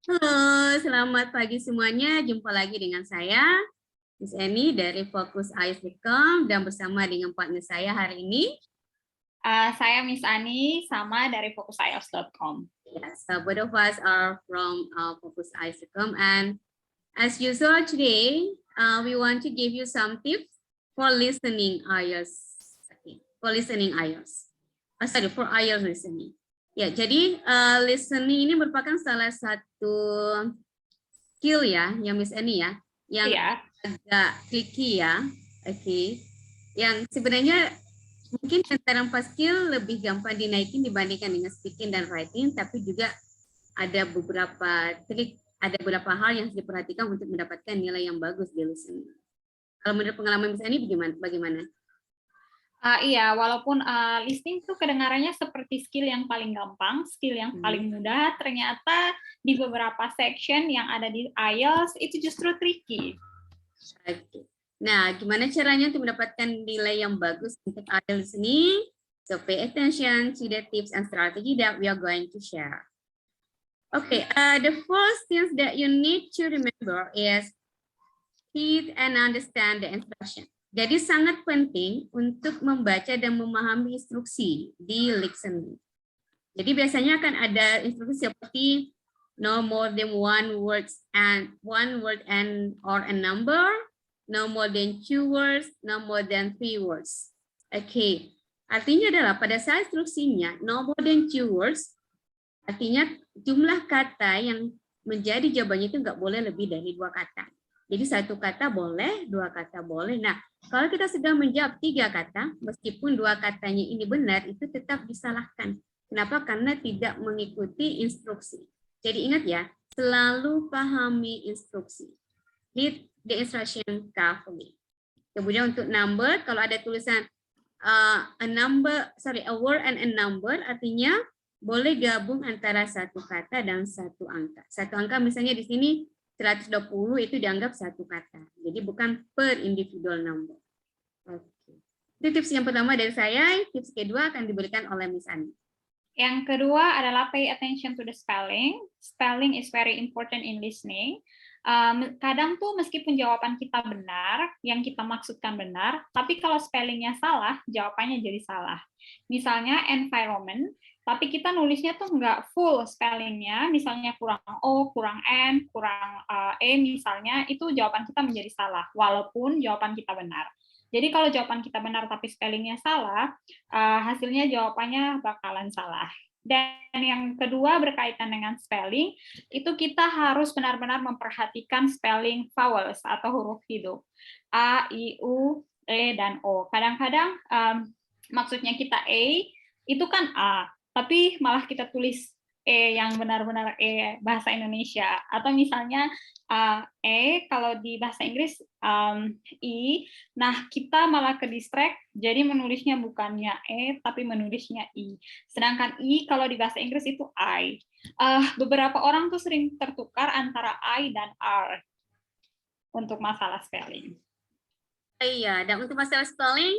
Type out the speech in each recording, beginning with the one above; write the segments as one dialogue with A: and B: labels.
A: Halo, selamat pagi semuanya. Jumpa lagi dengan saya, Miss Eni dari Fokus IELTS.com dan bersama dengan partner saya hari ini.
B: Saya Miss Ani, sama dari fokusielts.com.
A: Yes, both of us are from Fokus IELTS.com, and as usual today, we want to give you some tips for listening IELTS. Okay, for listening IELTS. Sorry, for IELTS listening. Ya, jadi listening ini merupakan salah satu skill ya, yang Miss Eni ya, yang
B: Iya.
A: agak tricky ya. Oke. Yang sebenarnya mungkin antara 4 skill lebih gampang dinaikin dibandingkan dengan speaking dan writing, tapi juga ada beberapa trik, ada beberapa hal yang harus diperhatikan untuk mendapatkan nilai yang bagus di listening. Kalau menurut pengalaman Miss Eni bagaimana?
B: Iya, walaupun listening tuh kedengarannya seperti skill yang paling gampang, skill yang paling mudah, ternyata di beberapa section yang ada di IELTS itu justru tricky.
A: Oke. Nah, gimana caranya untuk mendapatkan nilai yang bagus untuk IELTS listening? So pay attention to the tips and strategy that we are going to share. Okay, the first things that you need to remember is read and understand the instruction. Jadi sangat penting untuk membaca dan memahami instruksi di listening. Jadi biasanya akan ada instruksi seperti no more than one word and or a number, no more than 2 words, no more than 3 words. Okay. Artinya adalah pada saat instruksinya no more than 2 words, artinya jumlah kata yang menjadi jawabannya itu nggak boleh lebih dari 2 kata. Jadi 1 kata boleh, 2 kata boleh. Nah, kalau kita sedang menjawab 3 kata, meskipun 2 katanya ini benar, itu tetap disalahkan. Kenapa? Karena tidak mengikuti instruksi. Jadi ingat ya, selalu pahami instruksi. Read the instruction carefully. Kemudian untuk number, kalau ada tulisan a word and a number, artinya boleh gabung antara 1 kata dan 1 angka. 1 angka misalnya di sini 120 itu dianggap 1 kata. Jadi bukan per individual number. Oke. Itu tips yang pertama dari saya. Tips kedua akan diberikan oleh Miss Ani.
B: Yang kedua adalah pay attention to the spelling. Spelling is very important in listening. Kadang tuh meskipun jawaban kita benar, yang kita maksudkan benar, tapi kalau spellingnya salah, jawabannya jadi salah. Misalnya environment, tapi kita nulisnya tuh nggak full spellingnya, misalnya kurang O, kurang N, kurang E misalnya, itu jawaban kita menjadi salah, walaupun jawaban kita benar. Jadi kalau jawaban kita benar tapi spellingnya salah, hasilnya jawabannya bakalan salah. Dan yang kedua berkaitan dengan spelling, itu kita harus benar-benar memperhatikan spelling vowels atau huruf hidup. A, I, U, E, dan O. Kadang-kadang maksudnya kita E, itu kan A, tapi malah kita tulis E yang benar-benar E bahasa Indonesia. Atau misalnya E, kalau di bahasa Inggris I, nah kita malah ke distract, jadi menulisnya bukannya E, tapi menulisnya I. Sedangkan I kalau di bahasa Inggris itu I. Beberapa orang tuh sering tertukar antara I dan R untuk masalah spelling.
A: Iya, dan untuk masalah spelling,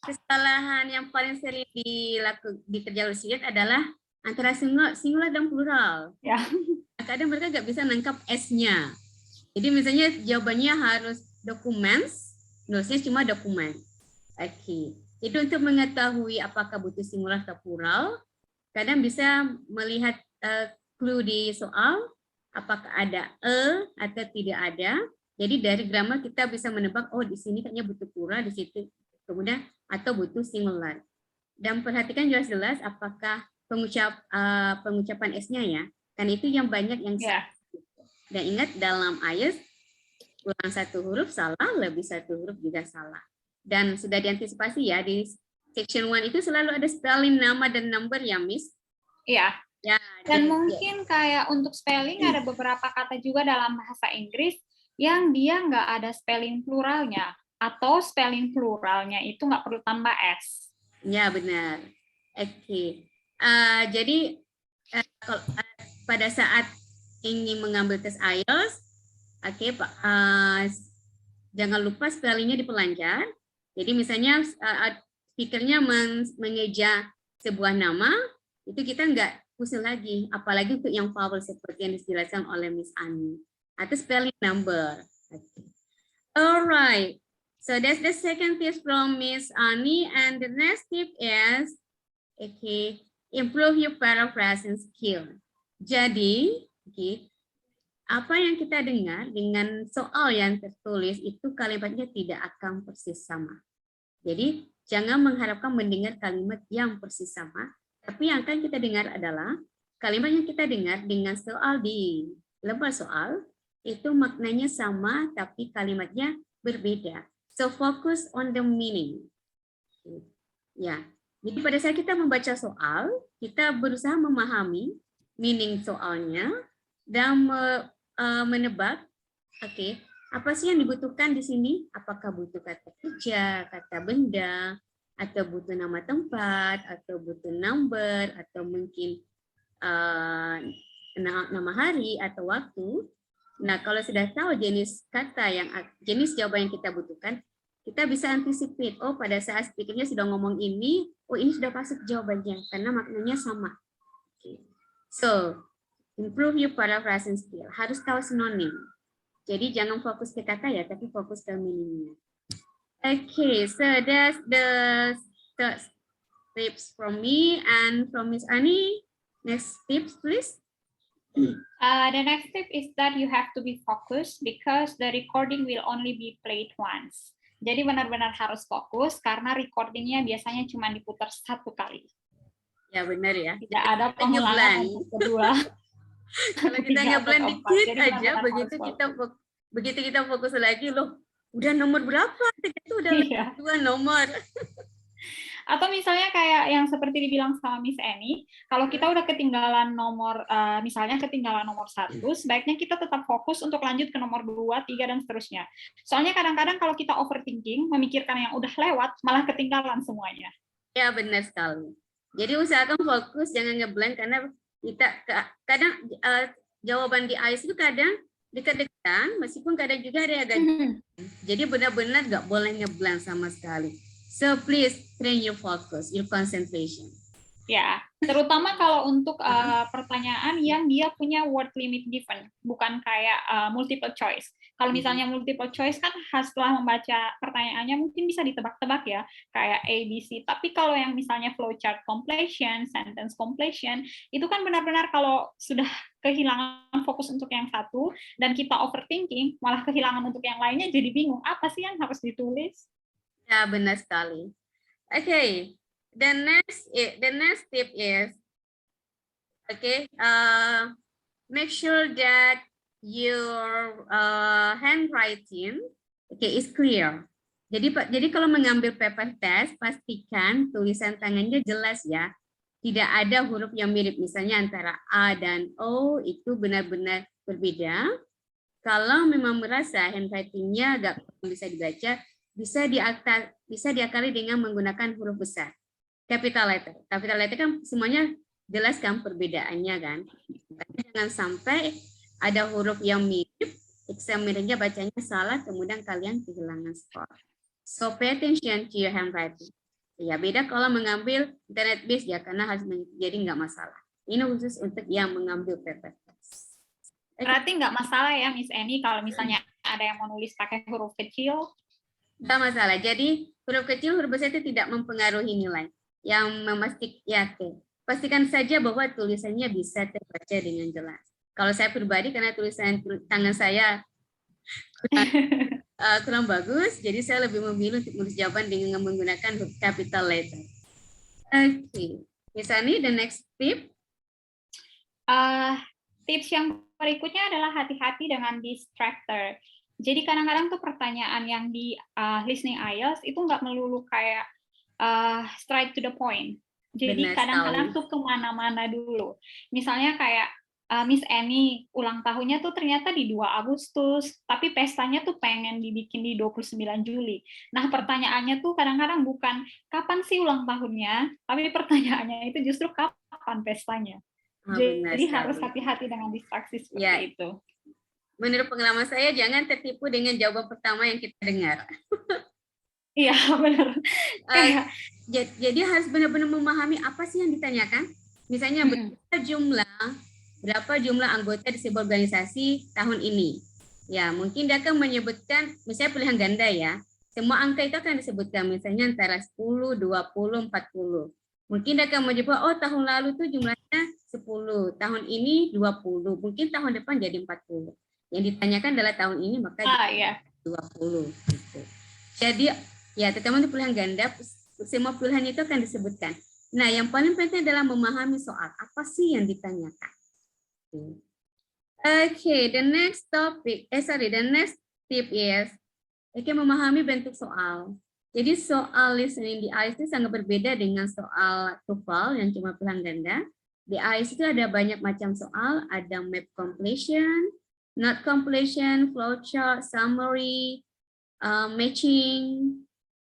A: kesalahan yang paling sering dikerjakan oleh adalah antara singular dan plural.
B: Ya.
A: Kadang mereka nggak bisa nangkap S-nya. Jadi misalnya jawabannya harus documents, nulisnya cuma dokumen. Oke. Itu untuk mengetahui apakah butuh singular atau plural. Kadang bisa melihat clue di soal, apakah ada atau tidak ada. Jadi dari grammar kita bisa menebak, oh di sini kayaknya butuh plural, di situ kemudian atau butuh singular. Dan perhatikan jelas-jelas apakah pengucapan S-nya ya, kan itu yang banyak yang salah. Dan ingat dalam IELTS kurang 1 huruf salah, lebih 1 huruf juga salah. Dan sudah diantisipasi ya di section 1 itu selalu ada spelling nama dan number ya, Miss?
B: Iya. Ya, dan mungkin kayak untuk spelling ada beberapa kata juga dalam bahasa Inggris yang dia nggak ada spelling pluralnya, atau spelling pluralnya itu nggak perlu tambah S.
A: Ya, benar. Oke. Jadi pada saat ingin mengambil tes IELTS, jangan lupa spellingnya diperlancar. Jadi misalnya speakernya mengeja sebuah nama, itu kita pusing lagi, apalagi untuk yang vowel seperti yang dijelaskan oleh Miss Ani atau spelling number. Okay. Alright, so that's the second tip from Miss Ani, and the next tip is okay, improve your paraphrasing skill. Jadi, okay, apa yang kita dengar dengan soal yang tertulis itu kalimatnya tidak akan persis sama. Jadi, jangan mengharapkan mendengar kalimat yang persis sama, tapi yang akan kita dengar adalah kalimat yang kita dengar dengan soal di lembar soal, itu maknanya sama, tapi kalimatnya berbeda. So, focus on the meaning. Ya, jadi pada saat kita membaca soal, kita berusaha memahami meaning soalnya dan menebak, oke, apa sih yang dibutuhkan di sini? Apakah butuh kata kerja, kata benda, atau butuh nama tempat, atau butuh number, atau mungkin nama hari atau waktu. Nah, kalau sudah tahu jenis kata jenis jawaban yang kita butuhkan, kita bisa anticipate. Oh, pada saat speakernya sudah ngomong ini, oh ini sudah masuk jawabannya karena maknanya sama. Okay. So, improve your paraphrasing skill. Harus tahu sinonim. Jadi jangan fokus ke kata ya, tapi fokus ke meaningnya. Okay, so that's the tips from me and from Miss Ani. Next tips, please.
B: The next tip is that you have to be focused because the recording will only be played once. Jadi benar-benar harus fokus karena recordingnya biasanya cuma diputar 1 kali.
A: Ya benar ya.
B: Tidak ada pengulangan untuk kedua.
A: Kalau kita ngeblend dikit aja, begitu kita fokus lagi loh, udah nomor berapa? Itu udah dua nomor.
B: Atau misalnya kayak yang seperti dibilang sama Miss Annie, kalau kita udah ketinggalan nomor, misalnya ketinggalan nomor 1, sebaiknya kita tetap fokus untuk lanjut ke nomor 2, 3, dan seterusnya. Soalnya kadang-kadang kalau kita overthinking, memikirkan yang udah lewat, malah ketinggalan semuanya.
A: Ya, benar sekali. Jadi usahakan fokus, jangan ngeblend, karena kita kadang jawaban di IELTS itu kadang dekat-dekatan, meskipun kadang juga ada agak. Jadi benar-benar nggak boleh ngeblend sama sekali. So please train your focus, your concentration.
B: Ya, terutama kalau untuk pertanyaan yang dia punya word limit given, bukan kayak multiple choice. Kalau misalnya multiple choice kan setelah membaca pertanyaannya mungkin bisa ditebak-tebak ya, kayak A, B, C. Tapi kalau yang misalnya flowchart completion, sentence completion, itu kan benar-benar kalau sudah kehilangan fokus untuk yang satu, dan kita overthinking, malah kehilangan untuk yang lainnya, jadi bingung, apa sih yang harus ditulis?
A: Ya, benar sekali. Okay, the next tip is, okay, make sure that your handwriting, okay, is clear. Jadi kalau mengambil paper test, pastikan tulisan tangannya jelas ya. Tidak ada huruf yang mirip, misalnya antara A dan O itu benar-benar berbeda. Kalau memang merasa handwritingnya agak bisa dibaca, bisa diakali dengan menggunakan huruf besar, capital letter. Capital letter kan semuanya jelas kan perbedaannya kan. Tapi jangan sampai ada huruf yang mirip, examinernya bacanya salah, kemudian kalian kehilangan skor. So pay attention to your handwriting. Ya beda kalau mengambil internet based ya, karena harus jadi nggak masalah. Ini khusus untuk yang mengambil paper test.
B: Berarti nggak masalah ya Miss Annie kalau misalnya ada yang mau nulis pakai huruf kecil?
A: Tidak masalah. Jadi huruf kecil, huruf besar itu tidak mempengaruhi nilai. Yang pastikan saja bahwa tulisannya bisa terbaca dengan jelas. Kalau saya pribadi, karena tulisan tangan saya kurang bagus, jadi saya lebih memilih untuk menulis jawaban dengan menggunakan huruf capital letter. Oke, Miss Ani, the next tip.
B: Tips yang berikutnya adalah hati-hati dengan distractor. Jadi kadang-kadang tuh pertanyaan yang di listening IELTS itu nggak melulu kayak straight to the point. Jadi kadang-kadang tuh kemana-mana dulu. Misalnya kayak Miss Annie ulang tahunnya tuh ternyata di 2 Agustus, tapi pestanya tuh pengen dibikin di 29 Juli. Nah pertanyaannya tuh kadang-kadang bukan kapan sih ulang tahunnya, tapi pertanyaannya itu justru kapan pestanya. Jadi harus hati-hati dengan distraksi seperti itu.
A: Menurut pengalaman saya, jangan tertipu dengan jawaban pertama yang kita dengar.
B: Iya, benar.
A: Jadi harus benar-benar memahami apa sih yang ditanyakan. Misalnya berapa jumlah anggota di sebuah organisasi tahun ini. Ya, mungkin dia akan menyebutkan, misalnya pilihan ganda ya. Semua angka itu akan disebutkan, misalnya antara 10, 20, 40. Mungkin dia akan menyebut, oh tahun lalu tuh jumlahnya 10, tahun ini 20, mungkin tahun depan jadi 40. Yang ditanyakan adalah tahun ini, maka
B: ya.
A: 20. Gitu. Jadi, ya teman-teman pilihan ganda, semua pilihan itu akan disebutkan. Nah, yang paling penting adalah memahami soal. Apa sih yang ditanyakan? Okay, the next tip is, memahami bentuk soal. Jadi soal listening di IELTS itu sangat berbeda dengan soal TOEFL yang cuma pilihan ganda. Di IELTS itu ada banyak macam soal, ada map completion, not completion, flowchart, summary, matching,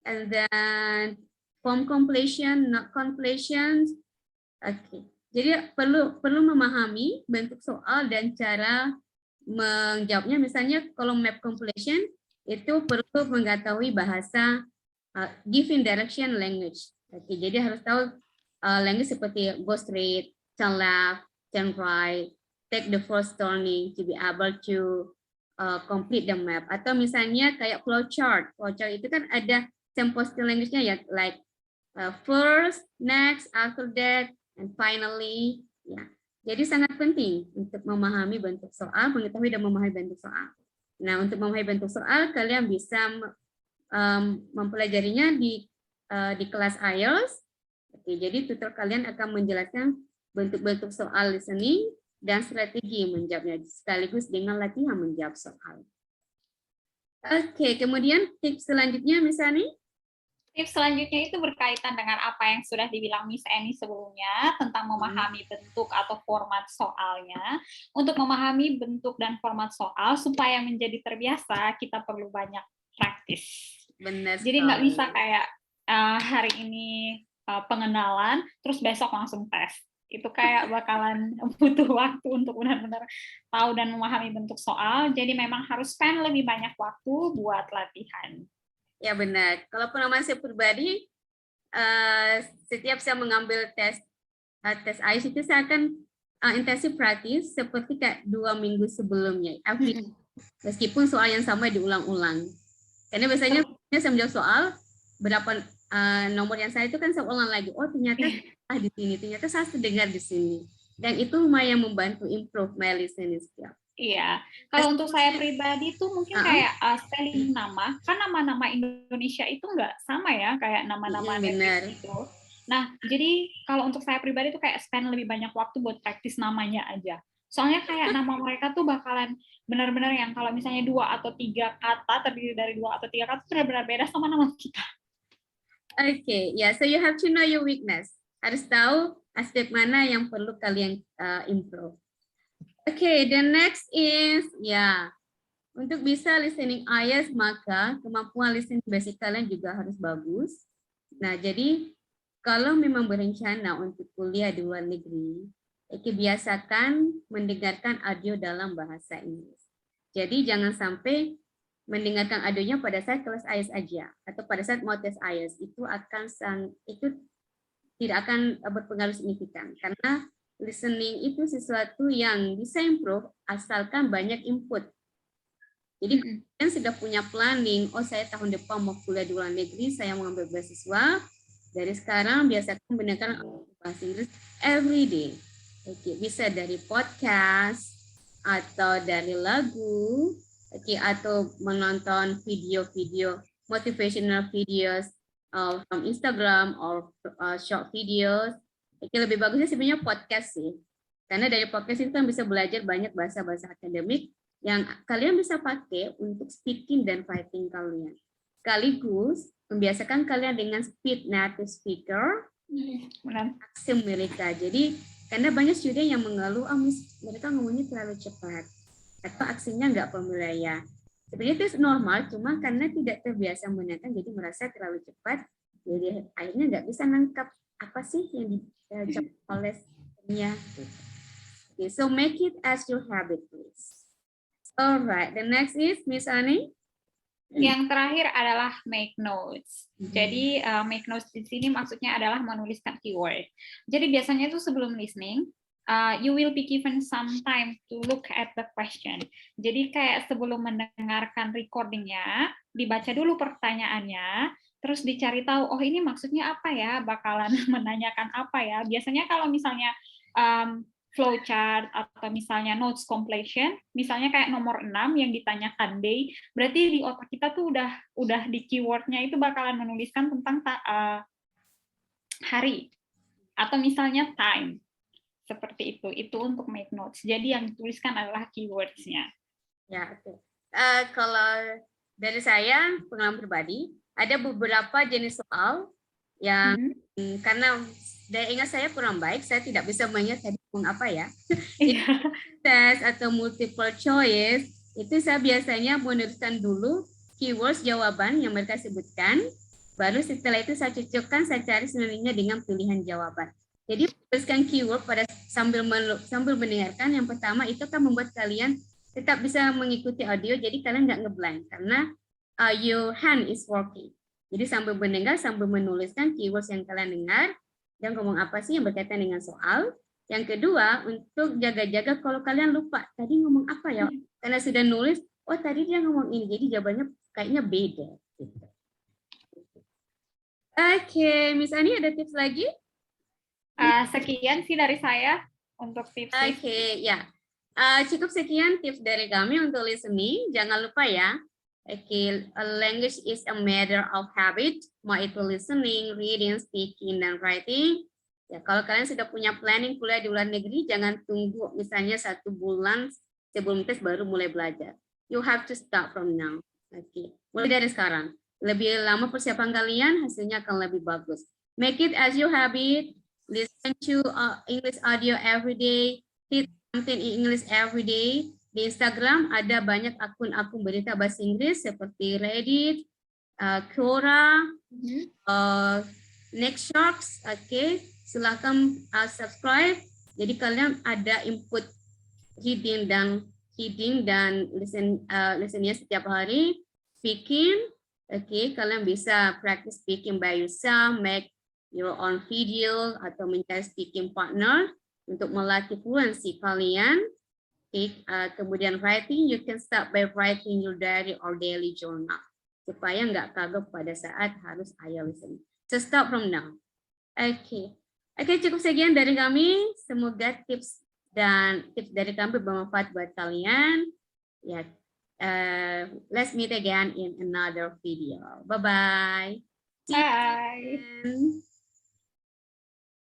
A: and then form completion, not completion. Okay. Jadi perlu memahami bentuk soal dan cara menjawabnya. Misalnya kalau map completion itu perlu mengetahui bahasa given direction language. Oke, jadi harus tahu language seperti go straight, turn left, turn right, take the first turning to be able to complete the map. Atau misalnya kayak flowchart. Flowchart itu kan ada sempostil language-nya ya, like first, next, after that, and finally. Ya. Jadi sangat penting untuk memahami bentuk soal, mengetahui dan memahami bentuk soal. Nah, untuk memahami bentuk soal, kalian bisa mempelajarinya di kelas IELTS. Oke, jadi tutor kalian akan menjelaskan bentuk-bentuk soal listening dan strategi menjawabnya sekaligus dengan latihan menjawab soal. Oke, kemudian tips selanjutnya misalnya.
B: Tips selanjutnya itu berkaitan dengan apa yang sudah dibilang Miss Eni sebelumnya tentang memahami bentuk atau format soalnya. Untuk memahami bentuk dan format soal supaya menjadi terbiasa, kita perlu banyak praktis.
A: Benar.
B: Jadi nggak bisa kayak hari ini pengenalan, terus besok langsung tes. Itu kayak bakalan butuh waktu untuk benar-benar tahu dan memahami bentuk soal. Jadi memang harus spend lebih banyak waktu buat latihan.
A: Ya benar. Kalau pengalaman saya pribadi, setiap saya mengambil tes IELTS itu saya akan intensif praktis seperti kayak 2 minggu sebelumnya. Meskipun soal yang sama diulang-ulang. Karena biasanya saya menjawab soal berapa nomor yang saya itu kan saya ulang lagi. Oh ternyata di sini, ternyata saya dengar di sini. Dan itu lumayan membantu improve my listening skill.
B: Iya, kalau untuk saya pribadi tuh mungkin kayak spelling nama, kan nama-nama Indonesia itu nggak sama ya, kayak nama-nama Inggris itu. Nah, jadi kalau untuk saya pribadi tuh kayak spend lebih banyak waktu buat praktis namanya aja. Soalnya kayak nama mereka tuh bakalan benar-benar yang kalau misalnya 2 atau 3 kata, terdiri dari 2 atau 3 kata, benar-benar beda sama nama kita.
A: Okay, yeah, so you have to know your weakness. Harus tahu aspek mana yang perlu kalian improve. Okay, the next is, untuk bisa listening IELTS, maka kemampuan listening basic kalian juga harus bagus. Nah, jadi kalau memang berencana untuk kuliah di luar negeri, biasakan mendengarkan audio dalam bahasa Inggris. Jadi jangan sampai mendengarkan audionya pada saat kelas IELTS aja, atau pada saat mau tes IELTS, itu tidak akan berpengaruh signifikan, karena listening itu sesuatu yang bisa improve asalkan banyak input. Jadi kalian sudah punya planning, oh saya tahun depan mau kuliah di luar negeri, saya mau ambil beasiswa. Dari sekarang biasakan mendengarkan bahasa Inggris every day. Oke, bisa dari podcast atau dari lagu, atau menonton video-video motivational videos from Instagram or short videos. Lebih bagusnya sebenarnya podcast sih. Karena dari podcast itu kan bisa belajar banyak bahasa-bahasa akademik yang kalian bisa pakai untuk speaking dan writing kalian. Sekaligus membiasakan kalian dengan speed native speaker, aksen mereka. Jadi karena banyak student yang mengeluh, mereka ngomongnya terlalu cepat atau aksennya nggak familiar ya. Sebenarnya itu normal, cuma karena tidak terbiasa mendengarkan, jadi merasa terlalu cepat, jadi akhirnya nggak bisa nangkap apa sih yang diucapkan olehnya. Okay, so make it as your habit, please. Alright, the next is Miss Ani.
B: Yang terakhir adalah make notes. Jadi make notes di sini maksudnya adalah menuliskan keyword. Jadi biasanya itu sebelum listening, you will be given some time to look at the question. Jadi kayak sebelum mendengarkan recordingnya, dibaca dulu pertanyaannya, terus dicari tahu, oh ini maksudnya apa ya, bakalan menanyakan apa ya. Biasanya kalau misalnya flowchart atau misalnya notes completion, misalnya kayak nomor 6 yang ditanyakan day, berarti di otak kita tuh udah di keywordnya itu bakalan menuliskan tentang hari atau misalnya time. Seperti itu untuk make notes. Jadi yang dituliskan adalah keywords-nya.
A: Ya, oke. Kalau dari saya, pengalaman pribadi, ada beberapa jenis soal yang karena daya ingat saya kurang baik, saya tidak bisa mengingat tadi apa ya. Tes atau multiple choice, itu saya biasanya menuliskan dulu keywords jawaban yang mereka sebutkan, baru setelah itu saya cocokkan, saya cari sinonimnya dengan pilihan jawaban. Jadi menuliskan keyword pada sambil mendengarkan, yang pertama itu akan membuat kalian tetap bisa mengikuti audio, jadi kalian nggak ngeblank karena your hand is working. Jadi sambil mendengar, sambil menuliskan keywords yang kalian dengar, dan ngomong apa sih yang berkaitan dengan soal. Yang kedua, untuk jaga-jaga kalau kalian lupa, tadi ngomong apa ya? Karena sudah nulis, oh tadi dia ngomong ini, jadi jawabannya kayaknya beda. Gitu. Oke, Miss Ani ada tips lagi?
B: Sekian sih dari saya untuk tips.
A: Oke, ya. Cukup sekian tips dari kami untuk listening. Jangan lupa ya, language is a matter of habit, mau itu listening, reading, speaking, dan writing. Ya, kalau kalian sudah punya planning kuliah di luar negeri, jangan tunggu misalnya 1 bulan sebelum tes baru mulai belajar. You have to start from now. Oke, mulai dari sekarang. Lebih lama persiapan kalian, hasilnya akan lebih bagus. Make it as your habit. Listen to English audio every day. Read content in English every day. Di Instagram ada banyak akun-akun berita bahasa Inggris seperti Reddit, Quora, Nextsharks. Oke, silakan subscribe. Jadi kalian ada input reading dan listennya setiap hari. Speaking, oke, kalian bisa practice speaking by yourself, make your own video atau mencari speaking partner untuk melatih fluency kalian. Kemudian writing, you can start by writing your diary or daily journal supaya nggak kagok pada saat harus IELTS listening. So start from now. Oke, cukup sekian dari kami. Semoga tips dari kami bermanfaat buat kalian. Ya, let's meet again in another video. Bye bye.
B: Bye.